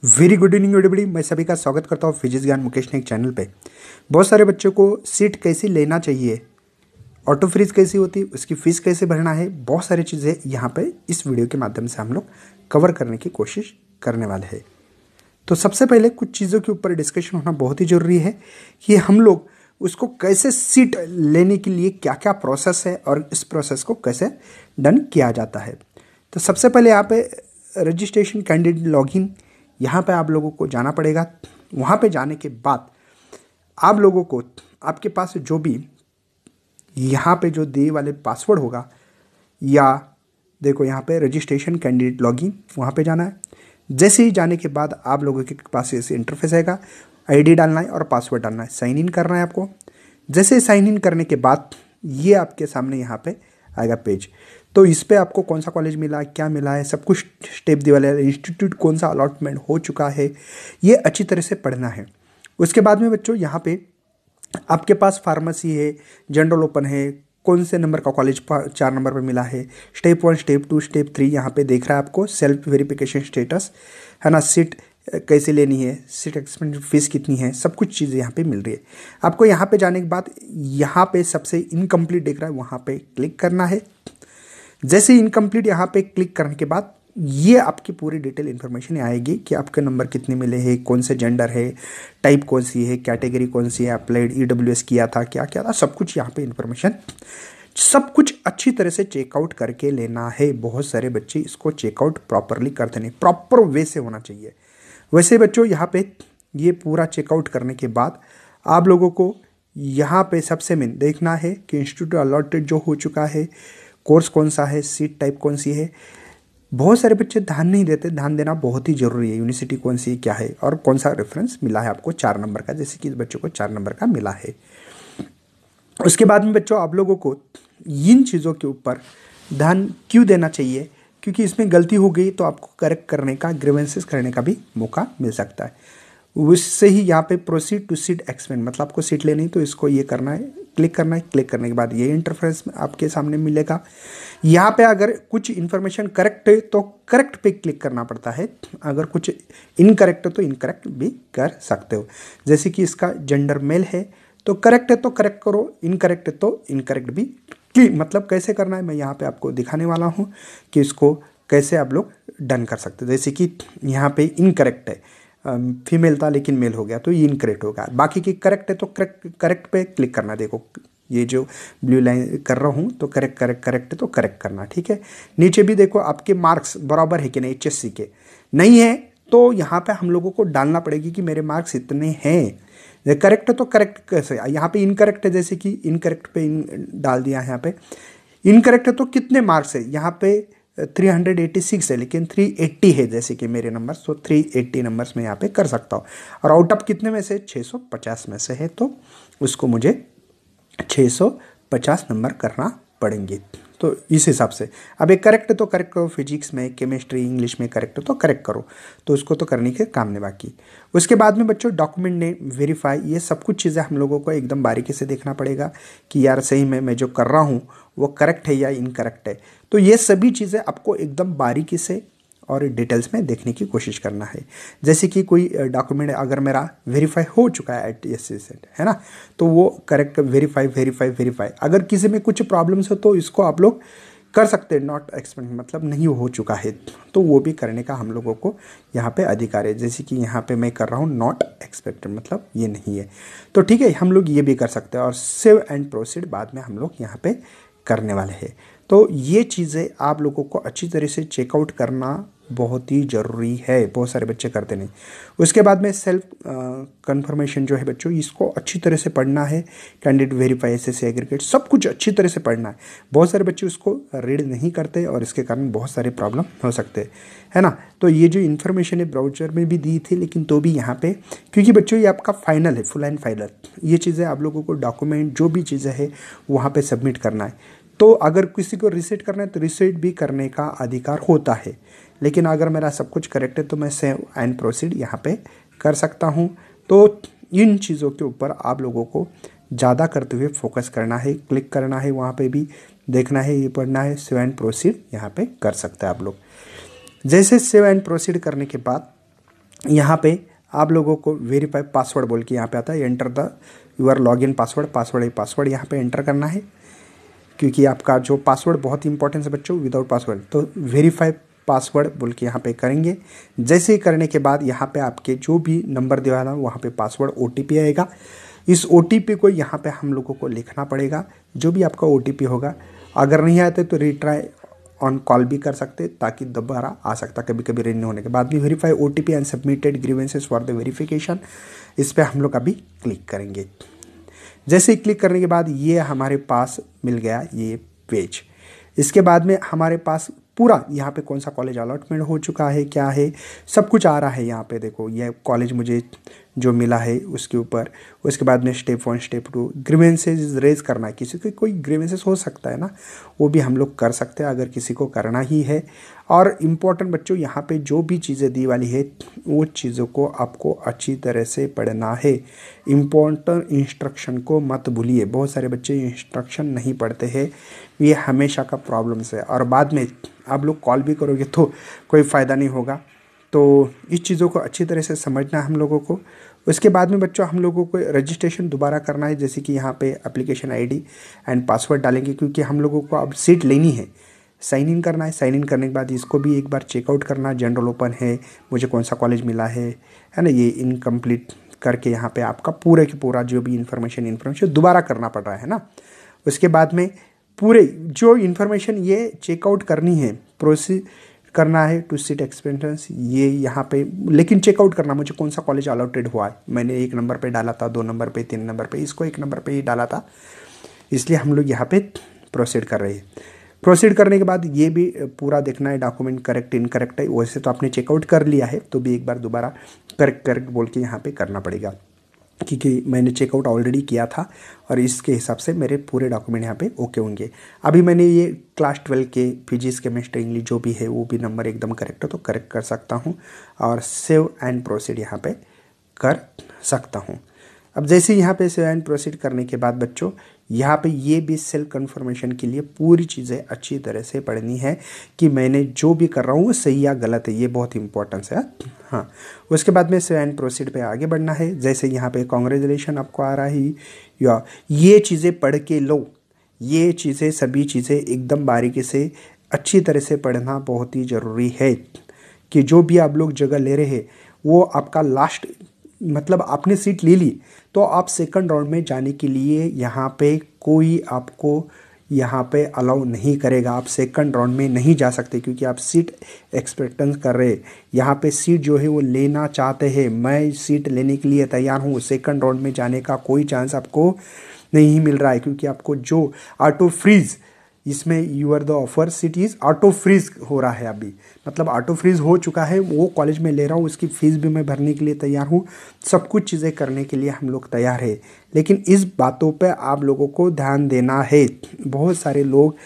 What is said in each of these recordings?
Very good evening everybody. मैं सभी का स्वागत करता हूँ फिजिक्स ज्ञान मुकेश ने एक चैनल पे। बहुत सारे बच्चों को सीट कैसी लेना चाहिए, ऑटो फ्रीज कैसी होती है, उसकी फ़ीस कैसे भरना है, बहुत सारी चीज़ें यहाँ पे इस वीडियो के माध्यम से हम लोग कवर करने की कोशिश करने वाले हैं। तो सबसे पहले कुछ चीज़ों के ऊपर डिस्कशन होना बहुत ही ज़रूरी है कि हम लोग उसको कैसे सीट लेने के लिए क्या क्या प्रोसेस है और इस प्रोसेस को कैसे डन किया जाता है। तो सबसे पहले यहाँ पे रजिस्ट्रेशन कैंडिडेट लॉगिन, यहाँ पे आप लोगों को जाना पड़ेगा। वहाँ पे जाने के बाद आप लोगों को आपके पास जो भी यहाँ पे जो दिए वाले पासवर्ड होगा, या देखो यहाँ पे रजिस्ट्रेशन कैंडिडेट लॉगिन, वहाँ पे जाना है। जैसे ही जाने के बाद आप लोगों के पास ऐसे इंटरफेस आएगा, आईडी डालना है और पासवर्ड डालना है, साइन इन करना है आपको। जैसे साइन इन करने के बाद ये आपके सामने यहाँ पे आएगा पेज। तो इस पे आपको कौन सा कॉलेज मिला, क्या मिला है, सब कुछ स्टेप दिए वाले, इंस्टीट्यूट कौन सा अलॉटमेंट हो चुका है, ये अच्छी तरह से पढ़ना है। उसके बाद में बच्चों यहाँ पे आपके पास फार्मेसी है, जनरल ओपन है, कौन से नंबर का कॉलेज 4 नंबर पे मिला है, स्टेप 1, स्टेप 2, स्टेप 3 यहाँ पे देख रहा है आपको, सेल्फ वेरिफिकेशन स्टेटस है ना, सीट कैसे लेनी है, सीट एक्सपेंस फीस कितनी है, सब कुछ चीज़ें यहाँ पे मिल रही है आपको। यहाँ पे जाने के बाद यहाँ पे सबसे इनकम्प्लीट दिख रहा है, वहाँ पे क्लिक करना है। जैसे इनकम्प्लीट यहाँ पे क्लिक करने के बाद ये आपकी पूरी डिटेल इन्फॉर्मेशन आएगी कि आपके नंबर कितने मिले हैं, कौन से जेंडर है, टाइप कौन सी है, कैटेगरी कौन सी है, अप्लाइड ईडब्ल्यूएस किया था, क्या क्या था, सब कुछ यहाँ पे इन्फॉर्मेशन, सब कुछ अच्छी तरह से चेकआउट करके लेना है। बहुत सारे बच्चे इसको चेकआउट प्रॉपरली करते नहीं, प्रॉपर वे से होना चाहिए। वैसे बच्चों यहाँ पे ये पूरा चेकआउट करने के बाद आप लोगों को यहाँ पे सबसे मेन देखना है कि इंस्टीट्यूट अलॉटेड जो हो चुका है, कोर्स कौन सा है, सीट टाइप कौन सी है। बहुत सारे बच्चे ध्यान नहीं देते, ध्यान देना बहुत ही जरूरी है। यूनिवर्सिटी कौन सी क्या है और कौन सा रेफरेंस मिला है आपको 4 नंबर का, जैसे कि इस बच्चों को 4 नंबर का मिला है। उसके बाद में बच्चों आप लोगों को इन चीज़ों के ऊपर ध्यान क्यों देना चाहिए, क्योंकि इसमें गलती हो गई तो आपको करेक्ट करने का, ग्रीवेंसेस करने का भी मौका मिल सकता है। उससे ही यहाँ पे प्रोसीड टू सीट एक्सपेंड, मतलब आपको सीट लेनी तो इसको ये करना है, क्लिक करना है। क्लिक करने के बाद ये इंटरफेस आपके सामने मिलेगा। यहाँ पे अगर कुछ इन्फॉर्मेशन करेक्ट है तो करेक्ट पे क्लिक करना पड़ता है, अगर कुछ इनकरेक्ट है तो इनकरेक्ट भी कर सकते हो। जैसे कि इसका जेंडर मेल है तो करेक्ट है तो करेक्ट करो, इनकरेक्ट है तो इनकरेक्ट भी मतलब कैसे करना है मैं यहाँ पे आपको दिखाने वाला हूँ कि इसको कैसे आप लोग डन कर सकते हो। जैसे कि यहाँ पे इनकरेक्ट है, फीमेल था लेकिन मेल हो गया तो ये इनकरेक्ट होगा। बाकी की करेक्ट है तो करेक्ट पे क्लिक करना। देखो ये जो ब्लू लाइन कर रहा हूँ तो करेक्ट है तो करेक्ट करना, ठीक है। नीचे भी देखो आपके मार्क्स बराबर है कि नहीं, HSC के नहीं है तो यहाँ पे हम लोगों को डालना पड़ेगी कि मेरे मार्क्स इतने हैं। करेक्ट है तो करेक्ट कैसे, यहाँ पे इनकरेक्ट है, जैसे कि इनकरेक्ट पे डाल दिया है। यहाँ पे इनकरेक्ट है तो कितने मार्क्स है, यहाँ पे 386 है लेकिन 380 है, जैसे कि मेरे नंबर, तो 380 नंबर्स में यहाँ पे कर सकता हूँ। और आउट ऑफ कितने में से, 650 में से है तो उसको मुझे 650 नंबर करना पड़ेंगे। तो इस हिसाब से अब एक करेक्ट है तो करेक्ट करो, फिजिक्स में, केमिस्ट्री, इंग्लिश में करेक्ट है तो करेक्ट करो, तो उसको तो करने के काम नहीं बाकी। उसके बाद में बच्चों डॉक्यूमेंट ने वेरीफाई, ये सब कुछ चीज़ें हम लोगों को एकदम बारीकी से देखना पड़ेगा कि यार सही में मैं जो कर रहा हूँ वो करेक्ट है या इनकरेक्ट है। तो ये सभी चीज़ें आपको एकदम बारीकी से और डिटेल्स में देखने की कोशिश करना है। जैसे कि कोई डॉक्यूमेंट अगर मेरा वेरीफाई हो चुका है HSC से, है ना, तो वो करेक्ट वेरीफाई। अगर किसी में कुछ प्रॉब्लम्स हो तो इसको आप लोग कर सकते हैं, नॉट एक्सपेक्टेड मतलब नहीं हो चुका है तो वो भी करने का हम लोगों को यहाँ पे अधिकार है। जैसे कि यहाँ पे मैं कर रहा हूँ नॉट एक्सपेक्टेड, मतलब ये नहीं है, तो ठीक है, हम लोग ये भी कर सकते हैं। और सेव एंड प्रोसीड बाद में हम लोग यहाँ पे करने वाले हैं। तो ये चीज़ें आप लोगों को अच्छी तरह से चेकआउट करना बहुत ही ज़रूरी है, बहुत सारे बच्चे करते नहीं। उसके बाद में सेल्फ कंफर्मेशन जो है बच्चों, इसको अच्छी तरह से पढ़ना है। कैंडिडेट वेरीफाई, SSC एग्रीगेट, सब कुछ अच्छी तरह से पढ़ना है। बहुत सारे बच्चे उसको रीड नहीं करते और इसके कारण बहुत सारे प्रॉब्लम हो सकते हैं, है ना। तो ये जो इन्फॉर्मेशन है ब्राउज़र में भी दी थी, लेकिन तो भी यहाँ पे, क्योंकि बच्चों ये आपका फाइनल है, फुल एंड फाइनल, ये चीज़ें आप लोगों को डॉक्यूमेंट जो भी चीज़ें है वहाँ पर सबमिट करना है। तो अगर किसी को रीसेट करना है तो रीसेट भी करने का अधिकार होता है, लेकिन अगर मेरा सब कुछ करेक्ट है तो मैं सेव एंड प्रोसीड यहाँ पे कर सकता हूँ। तो इन चीज़ों के ऊपर आप लोगों को ज़्यादा करते हुए फोकस करना है, क्लिक करना है, वहाँ पे भी देखना है, ये पढ़ना है, सेव एंड प्रोसीड यहाँ पे कर सकते हैं आप लोग। जैसे सेव एंड प्रोसीड करने के बाद यहाँ पे आप लोगों को वेरीफाई पासवर्ड बोल के यहाँ पे आता है, enter the your login password, password यहाँ पे एंटर करना है, क्योंकि आपका जो पासवर्ड बहुत इंपॉर्टेंट है बच्चों, विदाउट पासवर्ड। तो वेरीफाई पासवर्ड बोल के यहाँ पे करेंगे। जैसे ही करने के बाद यहाँ पे आपके जो भी नंबर दिया था वहाँ पे पासवर्ड OTP आएगा। इस OTP को यहाँ पे हम लोगों को लिखना पड़ेगा, जो भी आपका OTP होगा। अगर नहीं आते तो रिट्राई ऑन कॉल भी कर सकते ताकि दोबारा आ सकता कभी कभी रिन्यू होने के बाद भी। Verify OTP and submitted grievances for the verification, इस पर हम लोग अभी क्लिक करेंगे। जैसे ही क्लिक करने के बाद ये हमारे पास मिल गया ये पेज। इसके बाद में हमारे पास पूरा यहाँ पे कौन सा कॉलेज अलॉटमेंट हो चुका है, क्या है, सब कुछ आ रहा है यहाँ पे। देखो ये कॉलेज मुझे जो मिला है उसके ऊपर। उसके बाद में स्टेप 1 स्टेप 2 ग्रीवेंसेस रेज करना है। किसी को कोई ग्रीवेंसेस हो सकता है ना, वो भी हम लोग कर सकते हैं अगर किसी को करना ही है। और इम्पोर्टेंट बच्चों यहाँ पे जो भी चीज़ें दी वाली है वो चीज़ों को आपको अच्छी तरह से पढ़ना है। इम्पोर्टेंट इंस्ट्रक्शन को मत भूलिए। बहुत सारे बच्चे इंस्ट्रक्शन नहीं पढ़ते हैं, ये हमेशा का प्रॉब्लम्स है, और बाद में आप लोग कॉल भी करोगे तो कोई फ़ायदा नहीं होगा। तो इस चीज़ों को अच्छी तरह से समझना है हम लोगों को। उसके बाद में बच्चों हम लोगों को रजिस्ट्रेशन दोबारा करना है, जैसे कि यहाँ पे एप्लीकेशन ID एंड पासवर्ड डालेंगे, क्योंकि हम लोगों को अब सीट लेनी है। साइन इन करना है, साइन इन करने के बाद इसको भी एक बार चेकआउट करना, जनरल ओपन है, मुझे कौन सा कॉलेज मिला है ना, ये इनकम्प्लीट करके यहाँ पे आपका पूरे की पूरा जो भी इन्फॉर्मेशन दोबारा करना पड़ रहा है ना। उसके बाद में पूरे जो इन्फॉर्मेशन ये चेकआउट करनी है, प्रोसीड करना है टू सीट एक्सपेंटेंस, ये यहाँ पे, लेकिन चेकआउट करना मुझे कौन सा कॉलेज अलॉटेड हुआ है। मैंने 1 नंबर पे डाला था, 2 नंबर पे, 3 नंबर पे, इसको 1 नंबर पे ही डाला था, इसलिए हम लोग यहाँ पे प्रोसीड कर रहे हैं। प्रोसीड करने के बाद ये भी पूरा देखना है डॉक्यूमेंट करेक्ट इनकरेक्ट है। वैसे तो आपने चेकआउट कर लिया है, तो भी एक बार दोबारा करेक्ट बोल के यहाँ पे करना पड़ेगा, क्योंकि मैंने चेकआउट ऑलरेडी किया था और इसके हिसाब से मेरे पूरे डॉक्यूमेंट यहाँ पे ओके होंगे। अभी मैंने ये क्लास 12 के फिजिक्स केमिस्ट्री इंग्लिश जो भी है वो भी नंबर एकदम करेक्ट है, तो करेक्ट कर सकता हूँ और सेव एंड प्रोसीड यहाँ पे कर सकता हूँ। अब जैसे यहाँ पे सेव एंड प्रोसीड करने के बाद बच्चों यहाँ पे ये भी सेल्फ कन्फर्मेशन के लिए पूरी चीज़ें अच्छी तरह से पढ़नी है कि मैंने जो भी कर रहा हूँ सही या गलत है, ये बहुत इंपॉर्टेंस है। हाँ, उसके बाद में सेव एंड प्रोसीड पे आगे बढ़ना है। जैसे यहाँ पे कांग्रेचुलेशन आपको आ रहा है, या ये चीज़ें पढ़ के लो, ये चीज़ें सभी चीज़ें एकदम बारीकी से अच्छी तरह से पढ़ना बहुत ही ज़रूरी है कि जो भी आप लोग जगह ले रहे हैं वो आपका लास्ट, मतलब आपने सीट ले ली तो आप सेकंड राउंड में जाने के लिए यहाँ पे कोई आपको यहाँ पे अलाउ नहीं करेगा। आप सेकंड राउंड में नहीं जा सकते क्योंकि आप सीट एक्सपेक्टेंस कर रहे। यहाँ पे सीट जो है वो लेना चाहते हैं, मैं सीट लेने के लिए तैयार हूँ। सेकंड राउंड में जाने का कोई चांस आपको नहीं मिल रहा है, क्योंकि आपको जो ऑटो फ्रीज, इसमें your the offer seat is auto freeze हो रहा है अभी, मतलब ऑटो फ्रीज हो चुका है। वो कॉलेज में ले रहा हूँ, उसकी फ़ीस भी मैं भरने के लिए तैयार हूँ, सब कुछ चीज़ें करने के लिए हम लोग तैयार है। लेकिन इस बातों पे आप लोगों को ध्यान देना है। बहुत सारे लोग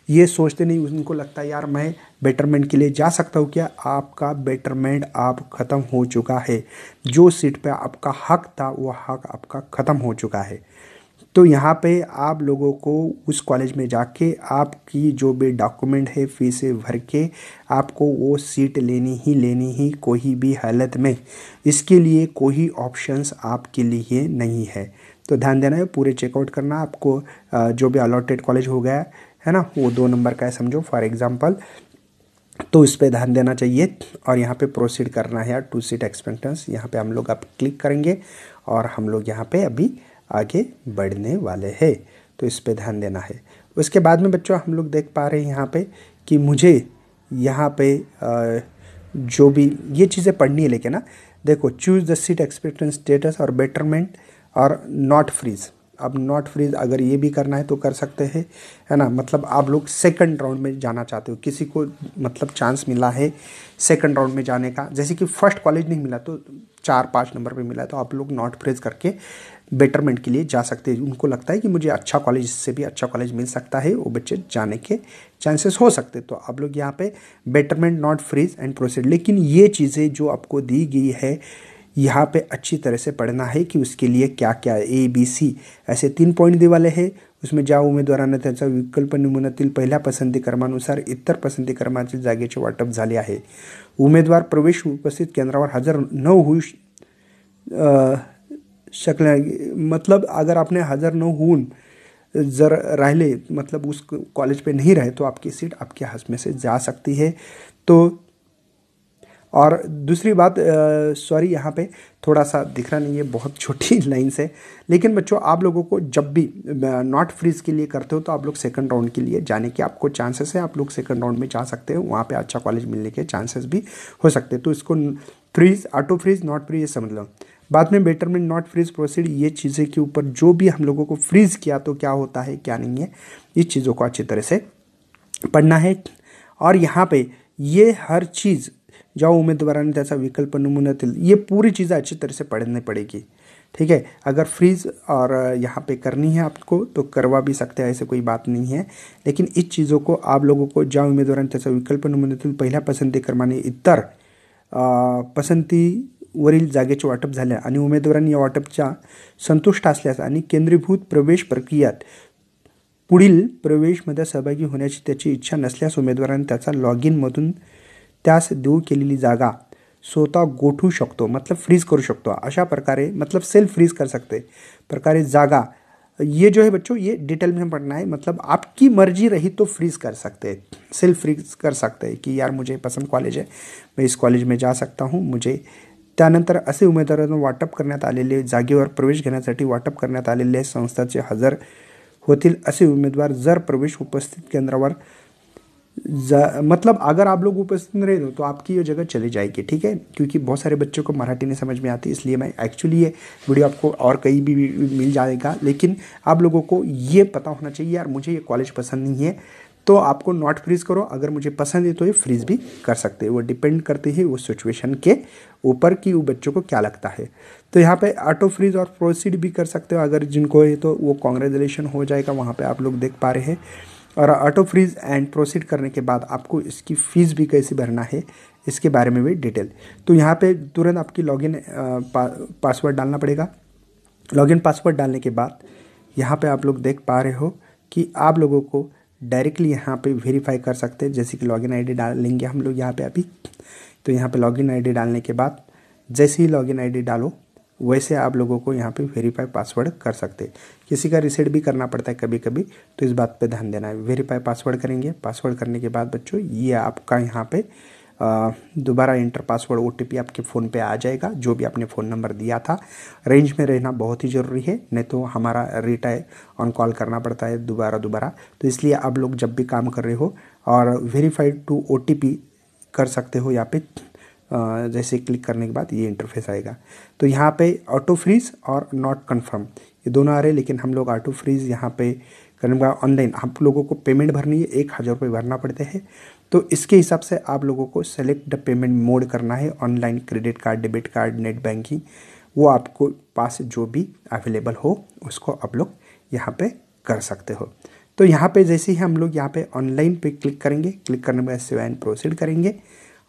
ये सोचते नहीं, उनको लगता है यार मैं बेटरमेंट के लिए जा सकता हूँ क्या। आपका बेटरमेंट आप ख़त्म हो चुका है, जो सीट पे आपका हक था वो हक आपका ख़त्म हो चुका है। तो यहाँ पे आप लोगों को उस कॉलेज में जाके आपकी जो भी डॉक्यूमेंट है फीसें भर के आपको वो सीट लेनी ही कोई भी हालत में। इसके लिए कोई ऑप्शंस आपके लिए नहीं है, तो ध्यान देना है, पूरे चेकआउट करना। आपको जो भी अलॉटेड कॉलेज हो गया है ना, वो 2 नंबर का है समझो फॉर एग्जांपल, तो इस पे ध्यान देना चाहिए। और यहाँ पे प्रोसीड करना है यार टू सीट एक्सपेक्टेंस, यहाँ पे हम लोग अब क्लिक करेंगे और हम लोग यहाँ पे अभी आगे बढ़ने वाले हैं, तो इस पे ध्यान देना है। उसके बाद में बच्चों हम लोग देख पा रहे हैं यहाँ पे कि मुझे यहाँ पे जो भी ये चीज़ें पढ़नी है, लेकिन ना देखो, चूज़ द सीट एक्सपेक्टेंस स्टेटस और बेटरमेंट और नॉट फ्रीज। अब नॉट फ्रीज अगर ये भी करना है तो कर सकते हैं, है ना। मतलब आप लोग सेकंड राउंड में जाना चाहते हो, किसी को मतलब चांस मिला है सेकंड राउंड में जाने का, जैसे कि फर्स्ट कॉलेज नहीं मिला तो 4-5 नंबर पे मिला, तो आप लोग नॉट फ्रीज करके बेटरमेंट के लिए जा सकते हैं। उनको लगता है कि मुझे अच्छा कॉलेज, इससे भी अच्छा कॉलेज मिल सकता है, वो बच्चे जाने के चांसेस हो सकते हैं। तो आप लोग यहाँ पे betterment, not freeze and proceed. लेकिन ये चीज़ें जो आपको दी गई है यहाँ पे अच्छी तरह से पढ़ना है कि उसके लिए क्या क्या ABC ऐसे 3 पॉइंट दे वाले हैं। उसमें ज्या उमेदवारांना त्यांचा विकल्प नमुन्यातील पहिल्या पसंती क्रमानुसार इतर पसंती क्रमांकाच्या जागेचे वाटप झाले आहे। उमेदवार प्रवेश उपस्थित केंद्रावर हजर न होऊ शकले, मतलब अगर आपने हजर न होऊन जर राहिले, मतलब उस कॉलेज पे नहीं रहे, तो आपकी सीट आपके हाथ में से जा सकती है। तो और दूसरी बात, सॉरी यहाँ पे थोड़ा सा दिख रहा नहीं है, बहुत छोटी लाइन्स है, लेकिन बच्चों आप लोगों को जब भी नॉट फ्रीज के लिए करते हो तो आप लोग सेकंड राउंड के लिए जाने के आपको चांसेस है, आप लोग सेकंड राउंड में जा सकते हो, वहाँ पे अच्छा कॉलेज मिलने के चांसेस भी हो सकते हैं। तो इसको freeze, auto freeze, not freeze, ये समझ लो। बाद में बेटरमेंट, नॉट फ्रीज, प्रोसीड, ये चीज़ें के ऊपर जो भी हम लोगों को फ्रीज किया तो क्या होता है क्या नहीं है, इस चीज़ों को अच्छी तरह से पढ़ना है। और यहाँ पे ये हर चीज़ ज्या उमेदवारांनी त्याचा विकल्प नमुन्यातील, ये पूरी चीज़ें अच्छी तरह से पढ़नी पड़ेगी, ठीक है। अगर फ्रीज और यहाँ पे करनी है आपको तो करवा भी सकते हैं, ऐसे कोई बात नहीं है, लेकिन इस चीज़ों को आप लोगों को ज्या उमेदवारांनी त्याचा विकल्प नमुन्यातील पहिल्या पसंती क्रमाने इतर पसंतीवरील जागेचे वाटप झाले आणि उमेदवारांनी या वाटपच्या संतुष्ट असल्यास आणि केंद्रीभूत प्रवेश प्रक्रियेत पुढील प्रवेशमध्ये सहभागी होण्याची त्याची इच्छा नसल्यास उमेदवारांनी त्याचा लॉग इन मधून त्यास देऊ केलेली जागा स्वतः गोठवू शकतो, मतलब फ्रीज करू शकतो। अशा प्रकारे मतलब सेल्फ फ्रीज कर सकते प्रकारे जागा, ये जो है बच्चों ये डिटेल में पढ़ना है, मतलब आपकी मर्जी रही तो फ्रीज कर सकते हैं, सेल्फ फ्रीज कर सकते हैं कि यार मुझे पसंद कॉलेज है, मैं इस कॉलेज में जा सकता हूँ। मुझे त्यानंतर असे उमेदवारांना वाटप करण्यात आलेले जागेवर प्रवेश घेण्यासाठी वाटप करण्यात आलेले संस्थाचे हजर होतील असे उमेदवार जर प्रवेश उपस्थित केंद्रावर मतलब अगर आप लोग उपस्थित नहीं रहे तो आपकी ये जगह चली जाएगी, ठीक है। क्योंकि बहुत सारे बच्चों को मराठी नहीं समझ में आती, इसलिए मैं एक्चुअली ये वीडियो आपको और कहीं भी मिल जाएगा, लेकिन आप लोगों को ये पता होना चाहिए यार मुझे ये कॉलेज पसंद नहीं है, तो आपको नॉट फ्रीज करो, अगर मुझे पसंद है तो ये फ्रीज भी कर सकते हैं। वो डिपेंड करते हैं उस सिचुएशन के ऊपर कि वो बच्चों को क्या लगता है। तो यहाँ पे ऑटो फ्रीज और प्रोसीड भी कर सकते हो, अगर जिनको है तो वो कांग्रेचुलेशन हो जाएगा, वहाँ पे आप लोग देख पा रहे हैं। और ऑटो फ्रीज एंड प्रोसीड करने के बाद आपको इसकी फ़ीस भी कैसे भरना है इसके बारे में भी डिटेल। तो यहाँ पे तुरंत आपकी लॉगिन पासवर्ड डालना पड़ेगा। लॉगिन पासवर्ड डालने के बाद यहाँ पे आप लोग देख पा रहे हो कि आप लोगों को डायरेक्टली यहाँ पे वेरीफाई कर सकते हैं, जैसे कि लॉगिन आईडी डालेंगे हम लोग यहाँ पे अभी। तो यहाँ पे लॉगिन आईडी डालने के बाद जैसे ही लॉगिन आईडी डालो वैसे आप लोगों को यहाँ पे वेरीफाई पासवर्ड कर सकते हैं। किसी का रीसेट भी करना पड़ता है कभी कभी, तो इस बात पे ध्यान देना है। वेरीफाई पासवर्ड करेंगे, पासवर्ड करने के बाद बच्चों ये आपका यहाँ पे दोबारा इंटर पासवर्ड OTP आपके फ़ोन पे आ जाएगा, जो भी आपने फ़ोन नंबर दिया था। रेंज में रहना बहुत ही ज़रूरी है, नहीं तो हमारा रिटाई ऑन कॉल करना पड़ता है दोबारा। तो इसलिए आप लोग जब भी काम कर रहे हो और वेरीफाइड टू OTP कर सकते हो यहाँ पे, जैसे क्लिक करने के बाद ये इंटरफेस आएगा। तो यहाँ पे ऑटो फ्रीज और नॉट कन्फर्म ये दोनों आ रहे हैं, लेकिन हम लोग ऑटो फ्रीज यहाँ पे करने के बाद ऑनलाइन आप लोगों को पेमेंट भरनी है, 1000 रुपये भरना पड़ते हैं। तो इसके हिसाब से आप लोगों को सेलेक्ट द पेमेंट मोड करना है, online, credit card, debit card, net banking, वो आपको पास जो भी अवेलेबल हो उसको आप लोग यहाँ पे कर सकते हो। तो यहाँ पे जैसे ही हम लोग यहाँ पे ऑनलाइन पे क्लिक करेंगे, क्लिक करने के बाद सेव एंड प्रोसीड करेंगे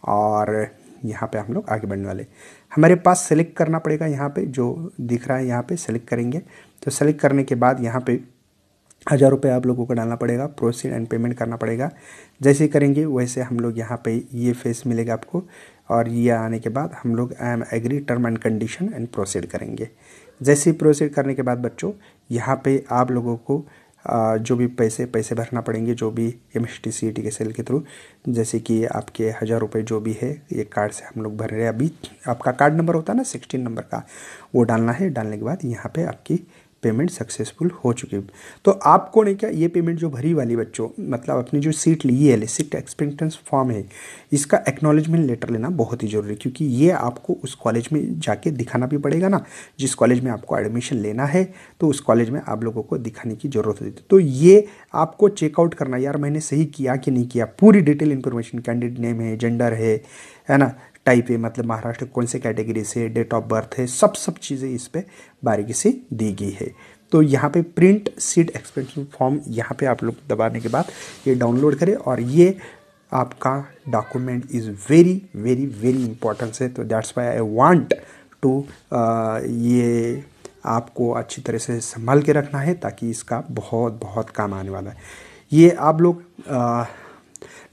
और यहाँ पे हम लोग आगे बढ़ने वाले। हमारे पास सेलेक्ट करना पड़ेगा, यहाँ पे जो दिख रहा है यहाँ पे सेलेक्ट करेंगे। तो सेलेक्ट करने के बाद यहाँ पे 1000 रुपये आप लोगों को डालना पड़ेगा, प्रोसीड एंड पेमेंट करना पड़ेगा। जैसे ही करेंगे वैसे हम लोग यहाँ पे ये फेस मिलेगा आपको, और ये आने के बाद हम लोग I am agree term and condition and proceed करेंगे। जैसे ही प्रोसीड करने के बाद बच्चों यहाँ पे आप लोगों को जो भी पैसे भरना पड़ेंगे, जो भी MST CET के सेल के थ्रू, जैसे कि आपके 1000 रुपये जो भी है ये कार्ड से हम लोग भर रहे हैं। अभी आपका कार्ड नंबर होता है ना 16 नंबर का, वो डालना है। डालने के बाद यहाँ पे आपकी पेमेंट सक्सेसफुल हो चुकी है। तो आपको ने क्या ये पेमेंट जो भरी वाली बच्चों, मतलब अपनी जो सीट ली है, सीट एक्सपेक्टेंस फॉर्म है, इसका एक्नॉलेजमेंट लेटर लेना बहुत ही जरूरी है, क्योंकि ये आपको उस कॉलेज में जाके दिखाना भी पड़ेगा ना, जिस कॉलेज में आपको एडमिशन लेना है तो उस कॉलेज में आप लोगों को दिखाने की ज़रूरत होती है। तो ये आपको चेकआउट करना, यार मैंने सही किया कि नहीं किया, पूरी डिटेल इन्फॉर्मेशन, कैंडिडेट नेम है, जेंडर है ना, टाइप है, मतलब महाराष्ट्र कौन से कैटेगरी से, डेट ऑफ बर्थ है, सब चीज़ें इस पर बारीकी से दी गई है। तो यहाँ पे प्रिंट सीट एक्सपेक्टेशन फॉर्म यहाँ पे आप लोग दबाने के बाद ये डाउनलोड करें, और ये आपका document is very very very important है। तो that's why I want to ये आपको अच्छी तरह से संभाल के रखना है, ताकि इसका बहुत बहुत काम आने वाला है। ये आप लोग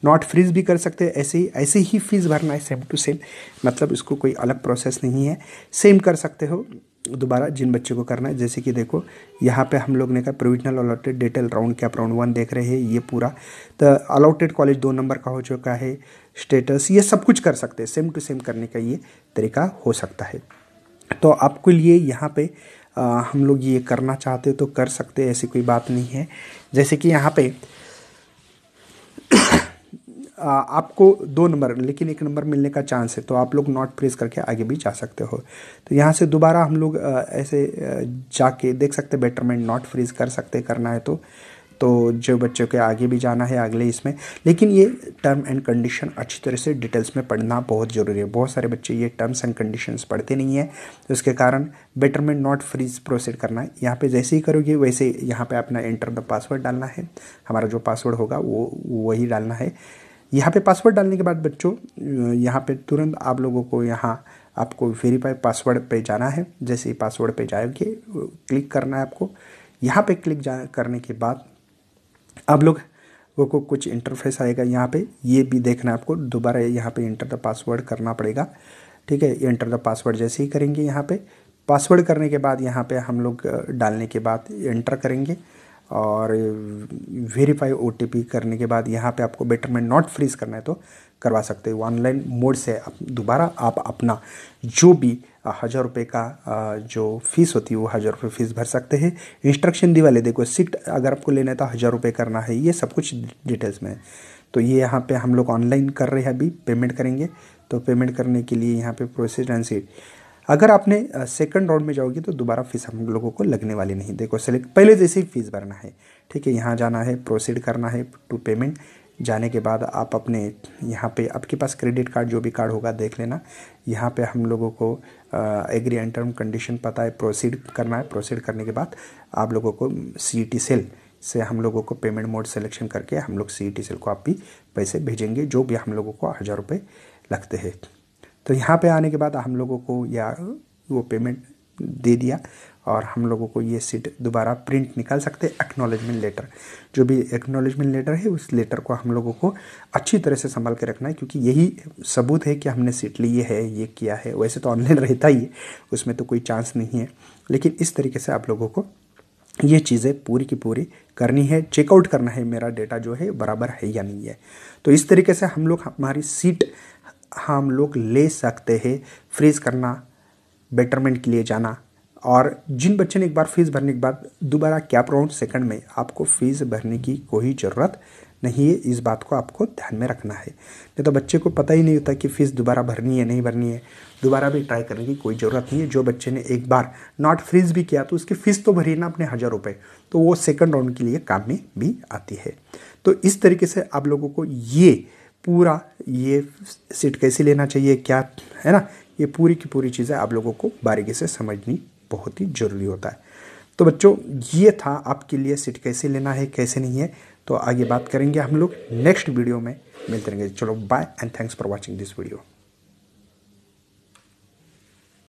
नॉट फ्रीज भी कर सकते हैं, ऐसे ही फीस भरना है सेम टू सेम, मतलब इसको कोई अलग प्रोसेस नहीं है, सेम कर सकते हो दोबारा जिन बच्चे को करना है। जैसे कि देखो यहाँ पे हम लोग ने कहा provisional allotted detail round cap round 1 देख रहे हैं, ये पूरा तो अलॉटेड कॉलेज 2 नंबर का हो चुका है, स्टेटस ये सब कुछ कर सकते हैं, सेम टू सेम करने का ये तरीका हो सकता है। तो आपके लिए यहाँ पे हम लोग ये करना चाहते हो तो कर सकते हैं, ऐसी कोई बात नहीं है। जैसे कि यहाँ पे आपको 2 नंबर लेकिन 1 नंबर मिलने का चांस है, तो आप लोग नॉट प्रेस करके आगे भी जा सकते हो। तो यहाँ से दोबारा हम लोग ऐसे जाके देख सकते हैं, बेटरमेंट नॉट फ्रीज कर सकते करना है तो जो बच्चों के आगे भी जाना है अगले इसमें, लेकिन ये टर्म एंड कंडीशन अच्छी तरह से डिटेल्स में पढ़ना बहुत ज़रूरी है। बहुत सारे बच्चे ये टर्म्स एंड कंडीशंस पढ़ते नहीं है, तो इसके कारण बेटरमेंट नॉट फ्रीज प्रोसीड करना है। यहाँ पे जैसे ही करोगे वैसे यहाँ पे अपना एंटर द पासवर्ड डालना है, हमारा जो पासवर्ड होगा वो वही डालना है। यहाँ पे पासवर्ड डालने के बाद बच्चों यहाँ पे तुरंत आप लोगों को यहाँ आपको वेरीफाई पासवर्ड पे जाना है। जैसे ही पासवर्ड पे जाएंगे क्लिक करना है आपको। यहाँ पे क्लिक करने के बाद आप लोग को कुछ इंटरफेस आएगा, यहाँ पे ये भी देखना है आपको, दोबारा यहाँ पे एंटर द पासवर्ड करना पड़ेगा। ठीक है, एंटर द पासवर्ड जैसे ही करेंगे यहाँ पे पासवर्ड करने के बाद यहाँ पे हम लोग डालने के बाद एंटर करेंगे और वेरीफाई OTP करने के बाद यहाँ पे आपको बेटरमेंट नॉट फ्रीज करना है तो करवा सकते हो। ऑनलाइन मोड से दोबारा आप अपना जो भी 1000 रुपये का जो फीस होती है वो 1000 रुपये फीस भर सकते हैं। इंस्ट्रक्शन दी वाले देखो, सीट अगर आपको लेना है तो 1000 रुपये करना है, ये सब कुछ डिटेल्स में है। तो ये यहाँ पे हम लोग ऑनलाइन कर रहे हैं, अभी पेमेंट करेंगे। तो पेमेंट करने के लिए यहाँ पे प्रोसीड एंड सीट, अगर आपने सेकंड राउंड में जाओगे तो दोबारा फीस हम लोगों को लगने वाली नहीं। देखो सेलेक्ट पहले जैसे ही फीस भरना है, ठीक है, यहाँ जाना है, प्रोसीड करना है टू पेमेंट। जाने के बाद आप अपने यहाँ पे आपके पास क्रेडिट कार्ड जो भी कार्ड होगा देख लेना। यहाँ पे हम लोगों को एग्री एंड टर्म कंडीशन पता है, प्रोसीड करना है। प्रोसीड करने के बाद आप लोगों को CET सेल से हम लोगों को पेमेंट मोड सिलेक्शन करके हम लोग CET सेल को आप भी पैसे भेजेंगे, जो भी हम लोगों को 1000 रुपये लगते हैं। तो यहाँ पे आने के बाद हम लोगों को या वो पेमेंट दे दिया और हम लोगों को ये सीट दोबारा प्रिंट निकाल सकते हैं। एक्नॉलेजमेंट लेटर, जो भी एक्नॉलेजमेंट लेटर है उस लेटर को हम लोगों को अच्छी तरह से संभाल के रखना है, क्योंकि यही सबूत है कि हमने सीट ली है, ये किया है। वैसे तो ऑनलाइन रहता ही है, उसमें तो कोई चांस नहीं है, लेकिन इस तरीके से आप लोगों को ये चीज़ें पूरी की पूरी करनी है। चेकआउट करना है मेरा डेटा जो है बराबर है या नहीं है। तो इस तरीके से हम लोग हमारी सीट हम लोग ले सकते हैं। फ्रीज करना, बेटरमेंट के लिए जाना, और जिन बच्चे ने एक बार फीस भरने के बाद दोबारा कैप राउंड सेकंड में आपको फीस भरने की कोई ज़रूरत नहीं है। इस बात को आपको ध्यान में रखना है, नहीं तो बच्चे को पता ही नहीं होता कि फ़ीस दोबारा भरनी है नहीं भरनी है। दोबारा भी ट्राई करने की कोई ज़रूरत नहीं है। जो बच्चे ने एक बार नॉट फ्रीज भी किया तो उसकी फ़ीस तो भरी ना अपने 1000 रुपये, तो वो सेकंड राउंड के लिए काम में भी आती है। तो इस तरीके से आप लोगों को ये पूरा ये सीट कैसे लेना चाहिए, क्या है ना, ये पूरी की पूरी चीज़ें आप लोगों को बारीकी से समझनी बहुत ही ज़रूरी होता है। तो बच्चों ये था आपके लिए सीट कैसे लेना है कैसे नहीं है। तो आगे बात करेंगे हम लोग नेक्स्ट वीडियो में, मिलते रहेंगे। चलो bye and thanks for watching this video.